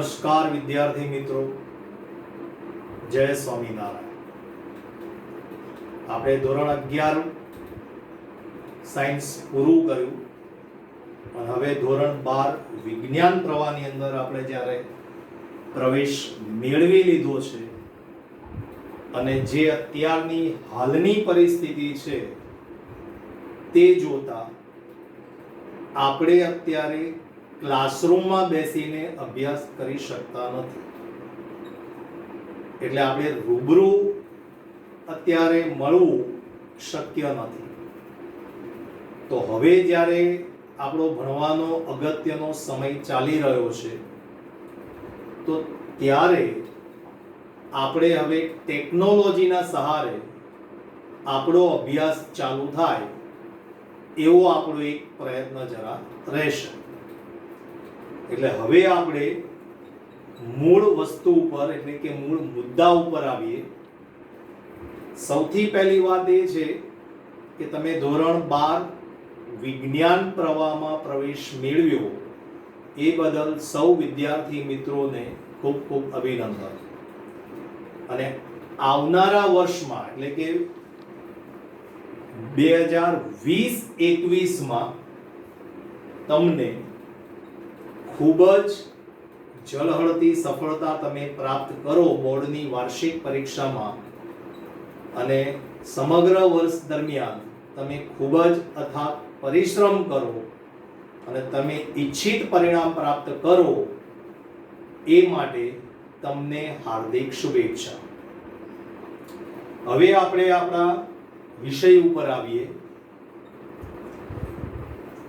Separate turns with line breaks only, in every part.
નમસ્કાર વિદ્યાર્થી મિત્રો, જય સ્વામિનારાયણ. આપણે ધોરણ 11 સાયન્સ પૂરું કર્યું અને હવે ધોરણ 12 વિજ્ઞાન પ્રવાહની અંદર આપણે જ્યારે પ્રવેશ મેળવી લીધો છે અને જે અત્યારની હાલની પરિસ્થિતિ છે તે જોતા આપણે અત્યારે ક્લાસરૂમમાં બેસીને અભ્યાસ કરી શકતા નથી. એટલે આપણે રૂબરૂ અત્યારે મળવું શક્ય નથી. તો હવે જ્યારે આપણો ભણવાનો અગત્યનો સમય ચાલી રહ્યો છે તો ત્યારે આપણે હવે ટેકનોલોજીના સહારે આપણો અભ્યાસ ચાલુ થાય એવો આપણો એક પ્રયત્ન જરા રહેશે. એટલે હવે આપણે મૂળ વસ્તુ ઉપર એટલે કે મૂળ મુદ્દા ઉપર આવીએ. સૌથી પહેલી વાત એ છે કે તમે ધોરણ 12 વિજ્ઞાન પ્રવાહમાં પ્રવેશ મેળવ્યો એ બદલ સૌ વિદ્યાર્થી મિત્રોને ખૂબ ખૂબ અભિનંદન. અને આવનારા વર્ષમાં એટલે કે 2020-21 તમને ખૂબ જ ઝળહળતી સફળતા તમે પ્રાપ્ત કરો બોર્ડની વાર્ષિક પરીક્ષામાં અને સમગ્ર વર્ષ દરમિયાન તમે ખૂબ જ અથાગ પરિશ્રમ કરો અને તમે ઈચ્છિત પરિણામ પ્રાપ્ત કરો એ માટે તમને હાર્દિક શુભેચ્છા. હવે આપણે આપણા વિષય ઉપર આવીએ.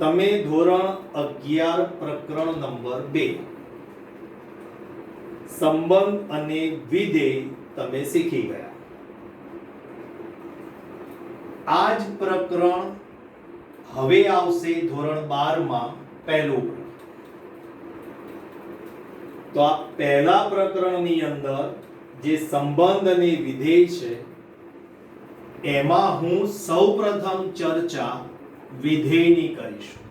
તમે ધોરણ 11 પ્રકરણ નંબર 2 સંબંધ અને વિધેય તમે શીખી ગયા. આ જ પ્રકરણ હવે આવશે ધોરણ 12 માં પહેલું. તો આ પહેલા પ્રકરણની અંદર જે સંબંધ અને વિધેય છે એમાં હું સૌપ્રથમ ચર્ચા વિધેયની કરીશું.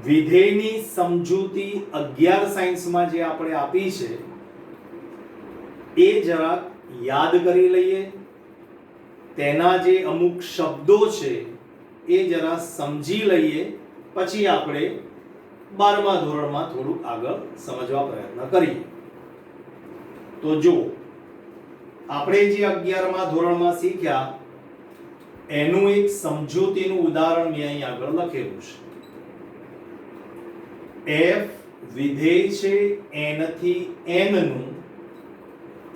વિધેયની સમજૂતી 11 સાયન્સમાં જે આપણે આપી છે એ જરાક યાદ કરી લઈએ. તેના જે અમુક શબ્દો છે એ જરા સમજી લઈએ, પછી આપણે 12મા ધોરણમાં થોડું આગળ સમજવા પ્રયત્ન કરીએ. તો જો આપણે જે 11મા ધોરણમાં શીખ્યા એનું એક સમજૂતીનું ઉદાહરણ મેં અહીં આગળ લખેલું છે. f વિધેય છે n થી n નું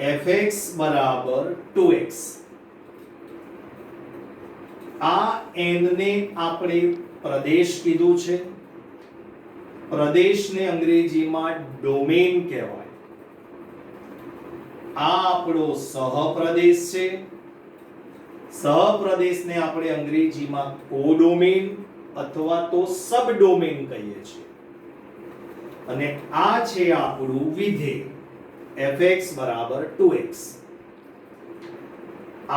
fx બરાબર 2x. આ n ને આપણે પ્રદેશ કીધું છે. પ્રદેશને અંગ્રેજીમાં ડોમેન કહેવાય. આ આપણો સહપ્રદેશ છે. સહપ્રદેશને આપણે અંગ્રેજીમાં કોડોમેન અથવા તો સબડોમેન કહીએ છીએ. અને આ છે આપણું વિધેય fx બરાબર 2x.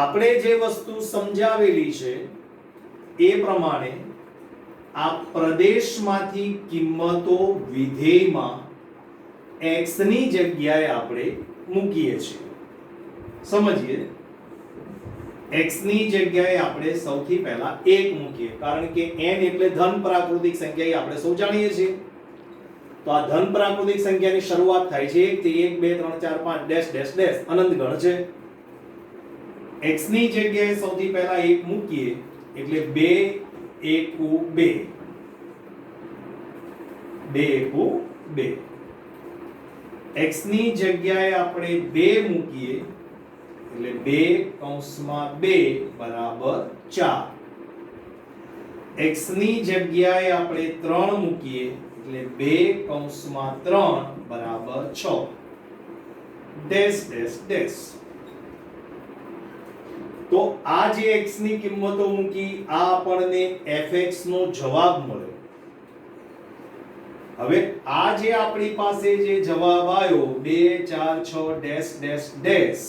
આપણે જે વસ્તુ સમજાવેલી છે એ પ્રમાણે આ પ્રદેશમાંથી કિંમતો વિધેયમાં x ની જગ્યાએ આપણે મૂકીએ છીએ. સમજીએ. x ની જગ્યાએ આપણે સૌથી પહેલા 1 મૂકીએ, કારણ કે n એટલે ધન પ્રાકૃતિક સંખ્યા એ આપણે સૌ જાણીએ છીએ. તો આ ધન પ્રાકૃતિક સંખ્યાની શરૂઆત થાય છે 1 થી 1 2 3 4 5 ડેશ ડેશ ડેશ અનંત ગણ છે. x ની જગ્યાએ સૌથી પહેલા 1 મૂકીએ એટલે 2 એકુ 2 2 એકુ 2. x ની જગ્યાએ આપણે 2 મૂકીએ એટલે 2 કૌંસમાં 2 બરાબર 4. x ની જગ્યાએ આપણે 3 મૂકીએ એટલે 2 કૌંસમાં 3 બરાબર 6 ડેશ ડેશ ડેશ. તો આ જે x ની કિંમતો મૂકી આ આપણને fx નો જવાબ મળ્યો. હવે આ જે આપણી પાસે જે જવાબ આવ્યો 2 4 6 ડેશ ડેશ ડેશ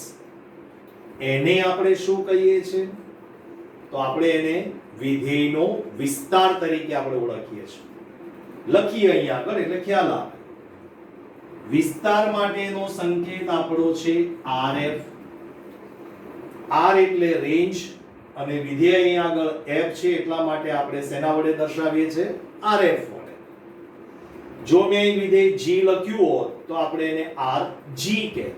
એને આપણે શું કહીએ છીએ? તો તો આપણે એને વિધેયનો વિસ્તાર તરીકે આપણે ઓળખીએ છીએ. લખીએ અહીંયા આગળ એટલે ખ્યાલ આવે. વિસ્તાર માટેનો સંકેત આપણો છે RF. R એટલે રેન્જ અને વિધેય અહીંયા આગળ F છે એટલા માટે આપણે શેના વડે દર્શાવીએ છીએ? RF વડે. જો મેં અહીં વિધેય G લખ્યું હોત તો આપણે એને RG કહેત.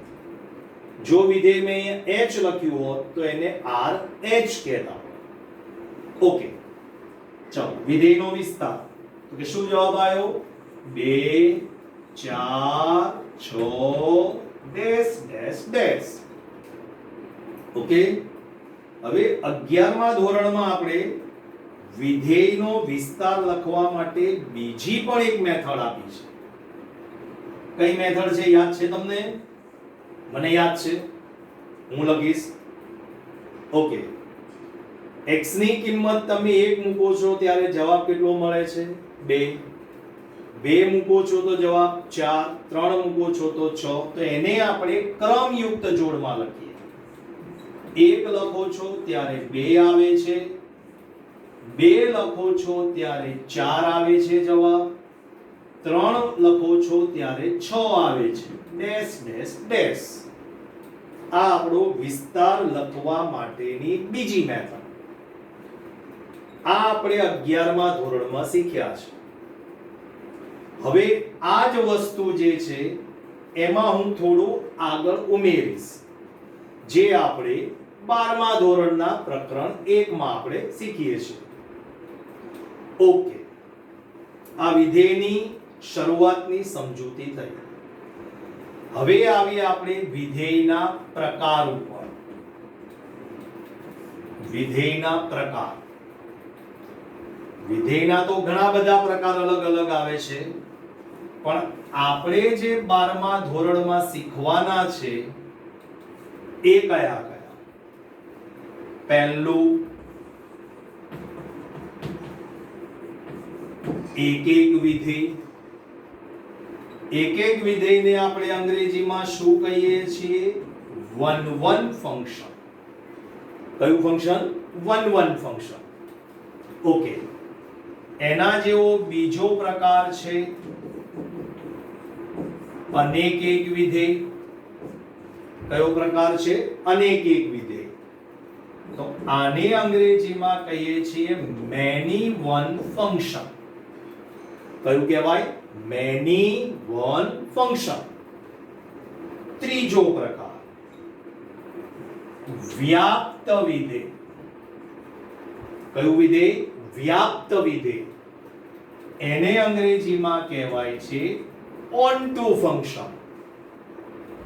જો વિધેય મેં અહીંયા H લખ્યું હોત તો એને RH કહેતા. ઓકે, ચલો વિધેયનો વિસ્તાર. તો કે શું જવાબ આવ્યો? 2 4 6 ડેશ ડેશ ડેશ. ઓકે, હવે 11મા ધોરણમાં આપણે વિધેયનો વિસ્તાર લખવા માટે બીજી પણ એક મેથડ આપી છે. કઈ મેથડ છે યાદ છે તમને? મને યાદ છે, હું લખીશ. ઓકે, x ની કિંમત તમે 1 મૂકો છો ત્યારે જવાબ કેટલો મળે છે? 2. 2 મૂકો છો તો જવાબ 4, 3 મૂકો છો તો 6. તો એને આપણે ક્રમયુક્ત જોડમાં લખીએ. 1 લખો છો ત્યારે 2 આવે છે, 2 લખો છો ત્યારે 4 આવે છે જવાબ, 3 લખો છો ત્યારે 6 આવે છે. Dash dash dash. આ આપણો વિસ્તાર લખવા માટેની બીજી મેથડ. આ આપણે 11મા ધોરણમાં શીખ્યા છે. હવે આ જ વસ્તુ જે છે એમાં હું થોડું આગળ ઉમેરીશ, જે આપણે 12મા ધોરણના પ્રકરણ 1 માં આપણે શીખીએ છીએ. ઓકે, આ વિધેયની શરૂઆતની સમજૂતી થઈ. હવે આવી આપણે વિધેયના પ્રકાર ઉપર. વિધેયના પ્રકાર. વિધેયના તો ઘણા બધા પ્રકાર અલગ અલગ આવે છે, પણ આપણે જે 12મા ધોરણમાં શીખવાના છે એ કયા કયા? પહેલું એક વિધેય. એક વિધેયને આપણે અંગ્રેજીમાં શું કહીએ છીએ? One function. કયું ફંક્શન? One function. ઓકે, એના જેવો બીજો પ્રકાર છે અનેક એક વિધેય. કયો પ્રકાર છે? અનેક એક વિધેય. તો આને અંગ્રેજીમાં કહીએ છીએ મેની વન ફંક્શન. કયું કહેવાય? Many one function. ત્રીજો પ્રકાર વ્યાપ્ત વિધેય. કયું વિધેય? વ્યાપ્ત વિધેય. એને અંગ્રેજીમાં કહેવાય છે ઓનટુ ફંક્શન.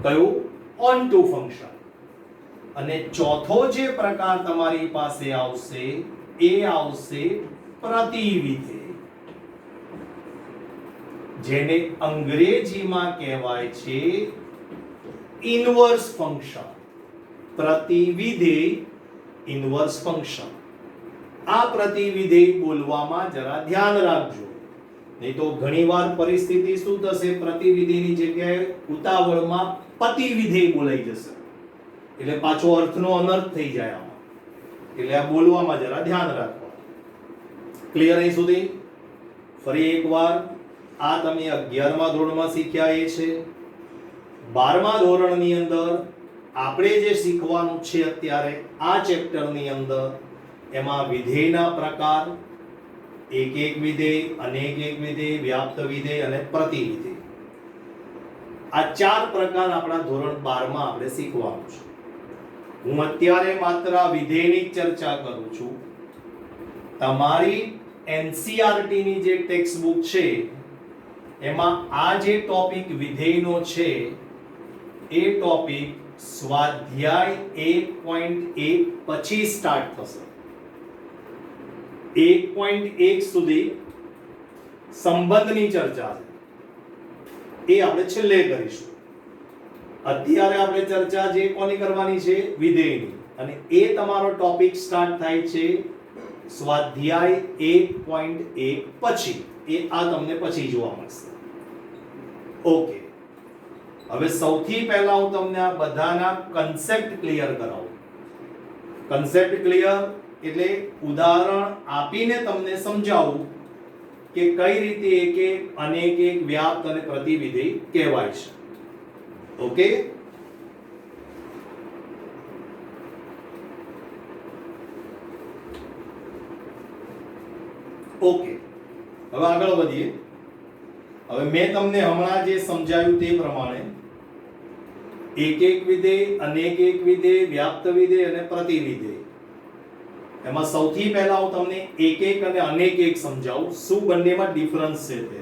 કયું? ઓનટુ ફંક્શન. અને ચોથો જે પ્રકાર તમારી પાસે આવશે એ આવશે પ્રતિવિધેય, જેને અંગ્રેજીમાં કહેવાય છે ઇનવર્સ ફંક્શન. પ્રતિવિધેય, ઇનવર્સ ફંક્શન. આ પ્રતિવિધેય બોલવામાં જરા ધ્યાન રાખજો, નહીં તો ઘણીવાર પરિસ્થિતિ શું થશે? પ્રતિવિધેયની જગ્યાએ ઉતાવળમાં પતિવિધેય બોલાઈ જશે, એટલે પાછો અર્થનો અનર્થ થઈ જાય આમાં. એટલે આ બોલવામાં જરા ધ્યાન રાખવા. ક્લિયર અહીં સુધી? ફરી એકવાર, આ તમે 11મા ધોરણમાં શીખ્યા એ છે. 12મા ધોરણની અંદર આપણે જે શીખવાનું છે અત્યારે આ ચેપ્ટરની અંદર, એમાં વિધેયના પ્રકાર, એક એક વિધેય, અનેક એક વિધેય, વ્યાપ્ત વિધેય અને પ્રતિવિધેય. આ 4 પ્રકાર આપણા ધોરણ 12 માં આપણે શીખવાનું છે. હું અત્યારે માત્ર વિધેયની ચર્ચા કરું છું. તમારી NCERT ની જે ટેક્સ્ટ બુક છે એમાં આ જે ટોપિક વિધેયનો છે એ ટોપિક સ્વાધ્યાય 1.1 પછી સ્ટાર્ટ થશે. 1.1 સુધી સંબંધની ચર્ચા છે, એ આપણે છેલ્લે કરીશું. અત્યારે આપણે ચર્ચા જે કોની કરવાની છે? વિધેયની. અને એ તમારો ટોપિક સ્ટાર્ટ થાય છે સ્વાધ્યાય 1.1 પછી. એ આ તમને પછી જોવા મળશે. ઓકે, હવે સૌથી પહેલા હું તમને આ બધાના કન્સેપ્ટ ક્લિયર કરાવું. કન્સેપ્ટ ક્લિયર એટલે ઉદાહરણ આપીને તમને સમજાવું કે કઈ રીતે એક એક અનેક એક વ્યાપ્ત અને પ્રતિવિધેય કહેવાય છે. ઓકે, ઓકે, હવે આગળ વધીએ. હવે મેં તમને હમણાં જે સમજાવ્યું તે પ્રમાણે એક એક વિધેય, અનેક એક વિધેય, વ્યાપ્ત વિધેય અને પ્રતિવિધેય, એમાં સૌથી પહેલા હું તમને એક એક અને અનેક એક સમજાવું શું બંનેમાં ડિફરન્સ છે તે.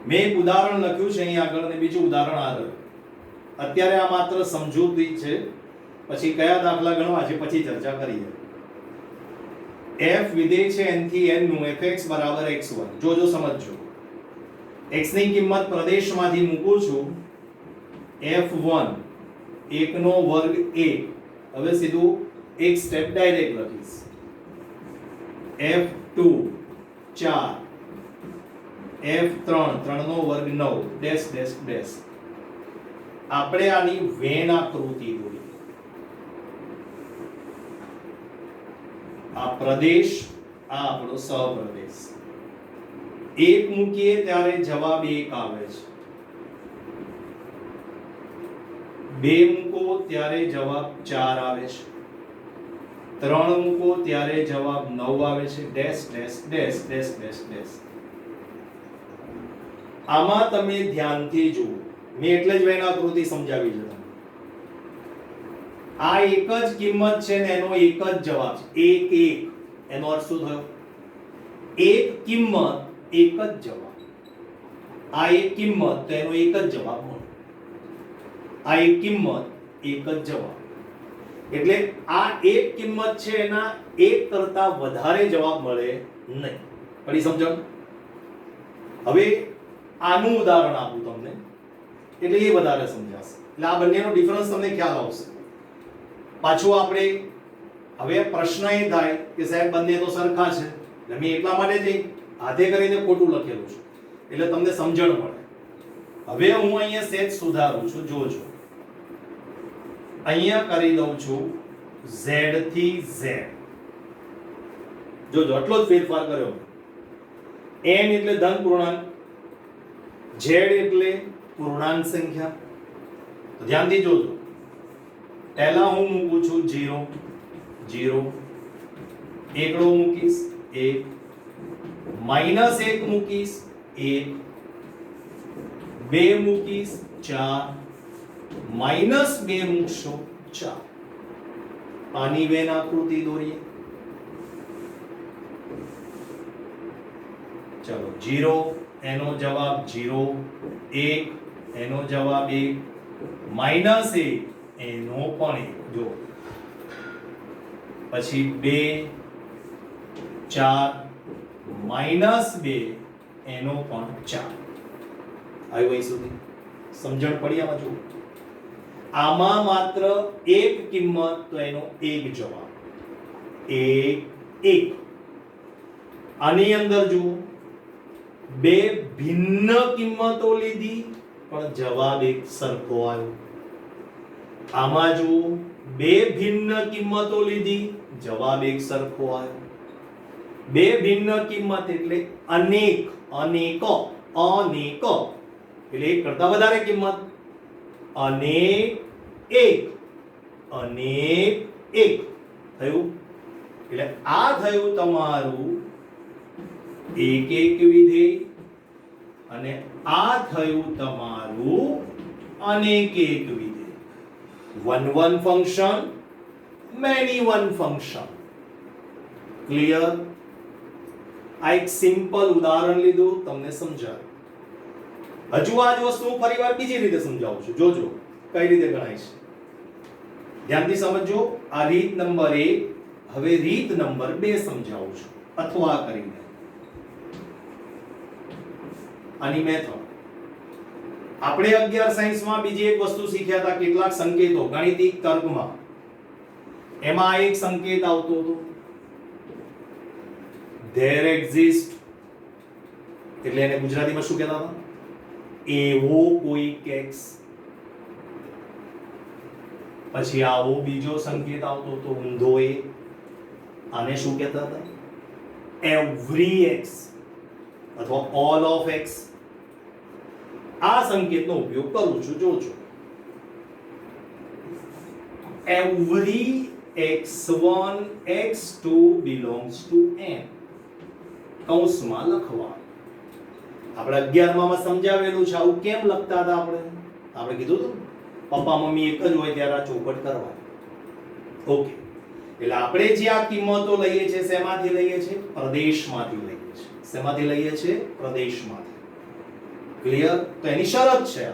મેં એક ઉદાહરણ લખ્યું છે અહીં આગળ અને બીજું ઉદાહરણ આ રહ્યું. અત્યારે આ માત્ર સમજૂતી છે, પછી કયા દાખલા ગણવા છે પછી ચર્ચા કરીએ. f વિધેય છે n થી n નું fx બરાબર x1. જોજો સમજજો. x ની કિંમત પ્રદેશમાંથી મૂકું છું f1 1 નો વર્ગ 1. હવે સીધું એક સ્ટેપ ડાયરેક્ટ લખીશ. f2 4, f3 3 નો વર્ગ 9 ડેશ ડેશ ડેશ. આપણે આની વેન આકૃતિ દોરી. આ પ્રદેશ, આ આપણો સહપ્રદેશ. એક મૂકીએ ત્યારે જવાબ 1 આવે છે. 2 મૂકો ત્યારે જવાબ 4 આવે છે. 3 મૂકો ત્યારે જવાબ 9 આવે છે. Dash dash dash dash dash dash. આમાં તમે ધ્યાનથી જુઓ. મેં એટલે જ વેન આકૃતિ સમજાવી છે. આ એક જ કિંમત છે ને એનો એક જ જવાબ છે. 1 1. એનો અર્થ શું થયો? એક કિંમત એક જ જવાબ. આ એક કિંમત તો એનો એક જ જવાબ મળે. આ એક કિંમત એક જ જવાબ. એટલે આ એક કિંમત છે એના એક કરતા વધારે જવાબ મળે નહીં. પડી સમજણ? હવે આનું ઉદાહરણ આપું તમને એટલે એ વધારે સમજાશે. એટલે આ બંનેનો ડિફરન્સ તમને ખ્યાલ આવશે. પાછું આપણે હવે પ્રશ્ન એ થાય કે સાહેબ બંને તો સરખા છે. એટલે મેં એટલા માટે જ હાથે કરીને ખોટું લખેલું છે એટલે તમને સમજણ પડે. હવે હું અહીંયા સેજ સુધારું છું. જોજો, અહીંયા કરી દઉં છું z થી z. જોજો આટલો જ ફેરફાર કર્યો. n એટલે ધન પૂર્ણાંક, z એટલે પૂર્ણાંક સંખ્યા. તો ધ્યાનથી જોજો. પહેલા હું મૂકું છું 0 0, એકડો મૂકીશ 1, -1 મૂકીશ 1, 2 મૂકીશ 4, -2 મૂકશો 4. આની વેન આકૃતિ દોરીએ. ચલો 0 એનો જવાબ 0, 1 એનો જવાબ 1, -1 એનો પણ 1. જો પછી 2 4 -2 એનો પણ 4. આવ્યું અહીં સુધી? સમજણ પડી આમાં? જો આમાં માત્ર એક કિંમત તો એનો એક જવાબ. 1 1. આની અંદર જુઓ બે ભિન્ન કિંમતો લીધી પણ જવાબ એક સરખો આવ્યો. આમાં જુઓ બે ભિન્ન કિંમતો લીધી, જવાબ એક સરખો આવ્યો. બે ભિન્ન કિંમત એટલે અનેક, અનેક, અનેક એટલે એક કરતા વધારે કિંમત. અનેક એક, અનેક એક થયું. એટલે આ થયું તમારું એક એક વિધેય અને આ થયું તમારું અનેક એક વિધેય. one one function, many one function. Clear? આ એક સિમ્પલ ઉદાહરણ લીધું, તમને સમજાવ્યું. હજુ આ જ વસ્તુ હું ફરીવાર બીજી રીતે સમજાવું છું. જોજો કઈ રીતે ગણાય છે. ધ્યાનથી સમજો. આ રીત નંબર 1. હવે રીત નંબર 2 સમજાવું છું અથવા કરીને. આની મેથડ આપણે 11 સાયન્સમાં બીજી એક વસ્તુ શીખ્યા હતા, કેટલાક સંકેતો ગાણિતિક તર્કમાં. એમાં એક સંકેત આવતો હતો there exist, એટલે એને ગુજરાતીમાં શું કહેતા હતા? એવો કોઈક x. પછી આવો બીજો સંકેત આવતો હતો ઊંધો એ. આને શું કહેતા હતા? એવરી એક્સ અથવા ઓલ ઓફ એક્સ. આ સંકેતનો ઉપયોગ કરું છું, જોજો. Every x1 x2 belongs to n કૌંસમાં લખવા. આપણે 11 માં સમજાવેલું છે. આવું કેમ લખતા હતા આપણે કીધું હતું પપ્પા મમ્મી એક જ હોય ત્યારે આ ચોપટ કરવા. ઓકે, એટલે આપણે જે આ કિંમતો લઈએ છીએ શેમાંથી લઈએ છીએ? પ્રદેશમાંથી લઈએ છીએ. શેમાંથી લઈએ છીએ? પ્રદેશમાંથી. ક્લિયર? તો એની શરત છે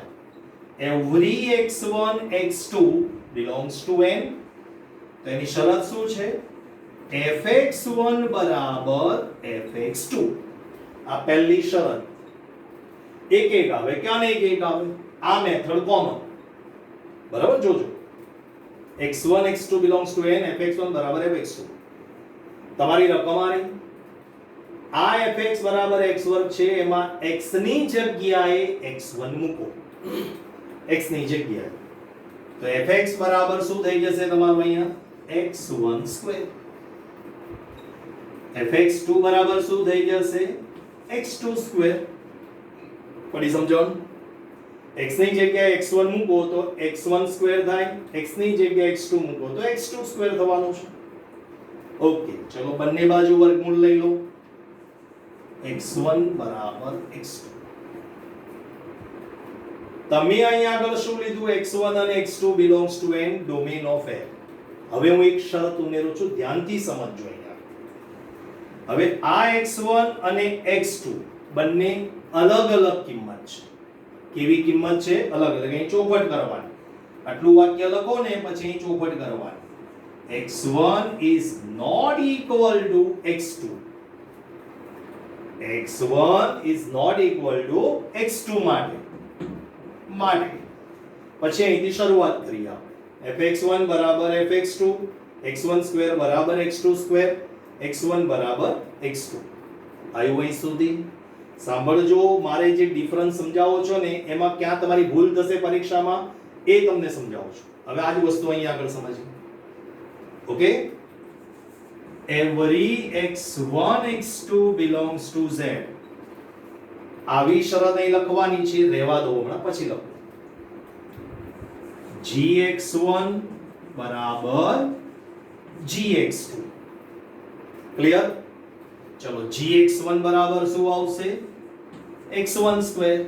every x1 x2 belongs to n. તો એની શરત શું છે? fx1 બરાબર fx2. આ પહેલી શરત. એક એક આવે, ક્યાં એક એક આવે? આ મેથડ કોમન. બરાબર, જોજો. x1 x2 belongs to n, fx1 બરાબર fx2. તમારી રકમ આની આ fx બરાબર x વર્ગ છે, એમાં x ની જગ્યાએ x1 મૂકો. x ની જગ્યાએ તો fx બરાબર શું થઈ જશે તમારું અહીંયા? x1 square. fx2 બરાબર શું થઈ જશે? x2 square. પડી સમજણ? x ની જગ્યાએ x1 મૂકો તો x1 સ્ક્વેર થાય, x ની જગ્યાએ x2 મૂકો તો x2 સ્ક્વેર થવાનું છે. ઓકે, ચલો બંને બાજુ વર્ગમૂળ લઈ લો. x1 બરાબર x2. તમે અહીંયા આગળ શું લીધું? x1 અને x2 belongs to n, domain of n. હવે હું એક શરત ઉમેરું છું, ધ્યાનથી સમજજો અહીંયા. હવે આ x1 અને x2 બંને અલગ અલગ કિંમત છે. કેવી કિંમત છે? અલગ અલગ. અહીં ચોપટ કરવાની. આટલું વાક્ય લખો ને પછી અહીં ચોપટ કરવાની. x1 is not equal to x2. x1 is not equal to x2 માટે પછી અહીંથી શરૂઆત કરીએ આપણે. fx1 બરાબર fx2, x1 સ્ક્વેર બરાબર x2 સ્ક્વેર, x1 બરાબર x2. આવ્યું અહીં સુધી? સાંભળજો, મારે જે ડિફરન્સ સમજાવો છો ને એમાં ક્યાં તમારી ભૂલ થશે પરીક્ષામાં એ તમને સમજાવું છું. હવે આ જ વસ્તુ અહીં આગળ સમજીએ. Okay, every x1 x2 belongs to z. આવી શરત અહીં લખવાની છે, રહેવા દો હમણાં પછી લખો. gx1 બરાબર gx2. ક્લિયર? ચલો gx1 બરાબર શું આવશે? x1 square.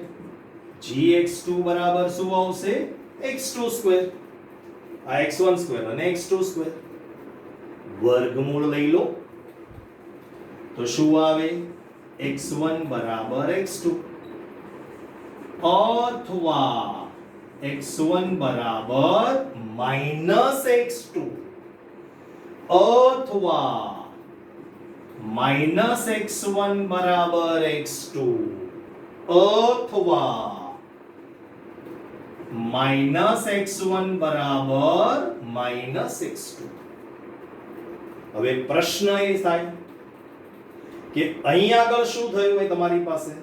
gx2 બરાબર શું આવશે? x2 square. આ x1 સ્ક્વેર અને x2 સ્ક્વેર વર્ગમૂળ લઈ લો તો શું આવે? x1 બરાબર x2 અથવા x1 બરાબર માઈનસ x2 અથવા માઈનસ x1 બરાબર x2 અથવા માઈનસ x1 બરાબર માઈનસ x2. હવે પ્રશ્ન એ થાય કે અહીં આગળ શું થયું હોય તમારી પાસે?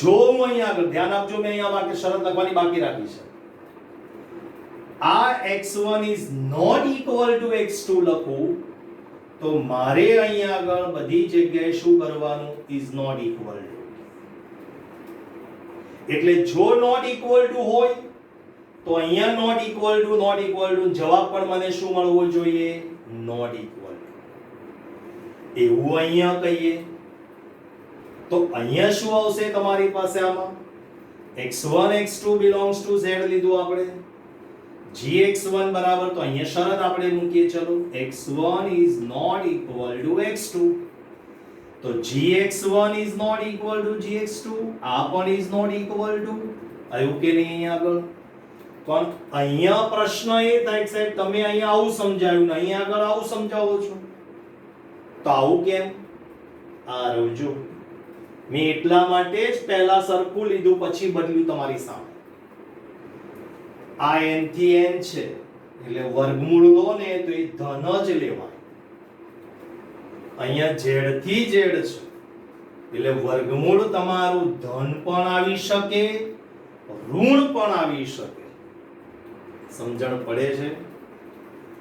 જો હું અહીં આગળ ધ્યાન આપજો, મેં અહીંયા વાક્ય શરત લખવાની બાકી રાખી છે. આ x1 is not equal to x2 લખું તો મારે અહીં આગળ બધી જગ્યાએ શું કરવાનું? is not equal to. એટલે જો not equal to હોય તો અહીંયા not equal to જવાબ પણ મને શું મળવો જોઈએ? not equal to. એવું અહીંયા કહીએ તો અહીંયા શું આવશે તમારી પાસે? આમાં x1 x2 belongs to z લીધું આપણે. gx1 બરાબર તો અહીંયા શરત આપણે મૂકીએ. ચલો x1 is not equal to x2 તો gx1 is not equal to gx2. આ પણ is not equal to. આવ્યું કે નહીં અહીંયા આગળ? પણ અહીંયા પ્રશ્ન એ થાય કે સાહેબ તમે અહીંયા આવું સમજાવ્યું ને અહીંયા આગળ આવું સમજાવો છો તો આવું કેમ? આ રવજો મેં એટલા માટે જ પહેલા સરખું લીધું પછી બદલ્યું તમારી સામે. આ n થી n છે એટલે વર્ગમૂળ લો ને તો એ ધન જ લેવાય. અહીંયા z થી z છે એટલે વર્ગમૂળ તમારું ધન પણ આવી શકે ઋણ પણ આવી શકે. સમજણ પડે છે?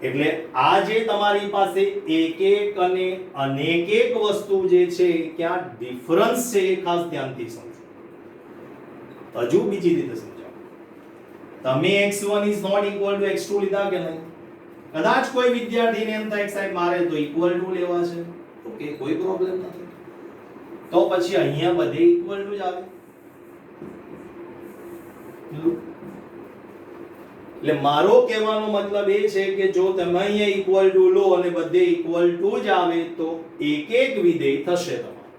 એટલે આ જે તમારી પાસે એક એક અને અનેક એક વસ્તુ જે છે ક્યાં ડિફરન્સ છે એ ખાસ ધ્યાનથી સમજો. હજુ બીજી રીતે સમજાવો. તમે x1 is not equal to x2 લીધા કે નહીં? કદાચ કોઈ વિદ્યાર્થીને એમ થાય કે સાહેબ મારે તો ઇક્વલ ટુ લેવા છે. ઓકે, કોઈ પ્રોબ્લેમ નથી. તો પછી અહીંયા બધે ઇક્વલ ટુ જ આવે. એટલે મારો કહેવાનો મતલબ એ છે કે જો તમે અહીંયા ઇક્વલ ટુ લો અને બધે ઇક્વલ ટુ જ આવે તો એક એક વિધેય થશે તમારું.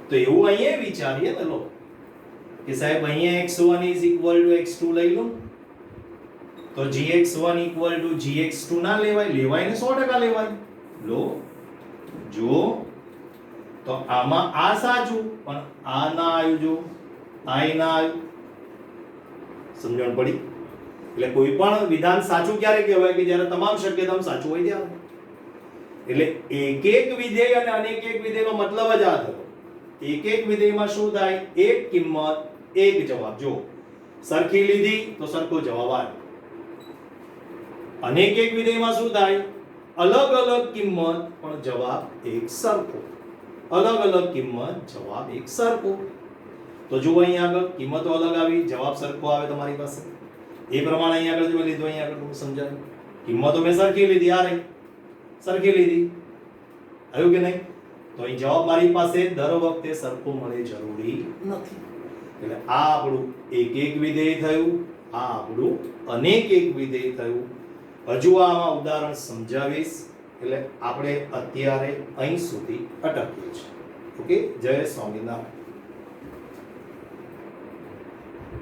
તો એવું અહીંયા વિચારીએ ને લો કે સાહેબ અહીંયા x1 is equal to x2 લઈ લો તો gx1 equal to gx2 ના લેવાય? લેવાય ને, 100% લેવાય. લો જો તો આમાં આ સાચું પણ આ ના આવ્યું, જો આ ના આવ્યું. સમજણ પડી? એટલે કોઈ પણ વિધાન સાચું ક્યારે કહેવાય કે જ્યારે તમામ શક્યતાઓ સાચું હોય ત્યારે. એટલે એક એક વિધેય અને અનેક એક વિધેયનો મતલબ જ આ થયો. એક એક વિધેયમાં શું થાય? એક કિંમત એક જવાબ. જો સરખી લીધી તો સરખો જવાબ આવ્યો. અનેક એક વિધેયમાં શું થાય? અલગ અલગ કિંમત પણ જવાબ એક સરખો. અલગ અલગ કિંમત જવાબ એક સરખો. તો જુઓ અહીંયા આગળ કિંમતો અલગ આવી, જવાબ સરખો આવે તમારી પાસે. એ પ્રમાણે અહીંયા આગળ જો લીધું, અહીંયા આગળ તમને સમજાયું. કિંમતો મેં સરખી લીધી, આ રહી સરખી લીધી, આવ્યું કે નહીં? તો અહીં જવાબ મારી પાસે દર વખતે સરખો મળે જરૂરી નથી. એટલે આ આપણું એક એક વિધેય થયું, આ આપણું અનેક એક વિધેય થયું. હજુ આમાં ઉદાહરણ સમજાવીશ. એટલે આપણે અત્યારે અહીં સુધી અટકીએ છીએ. ઓકે, જય સ્વામિનારાયણ.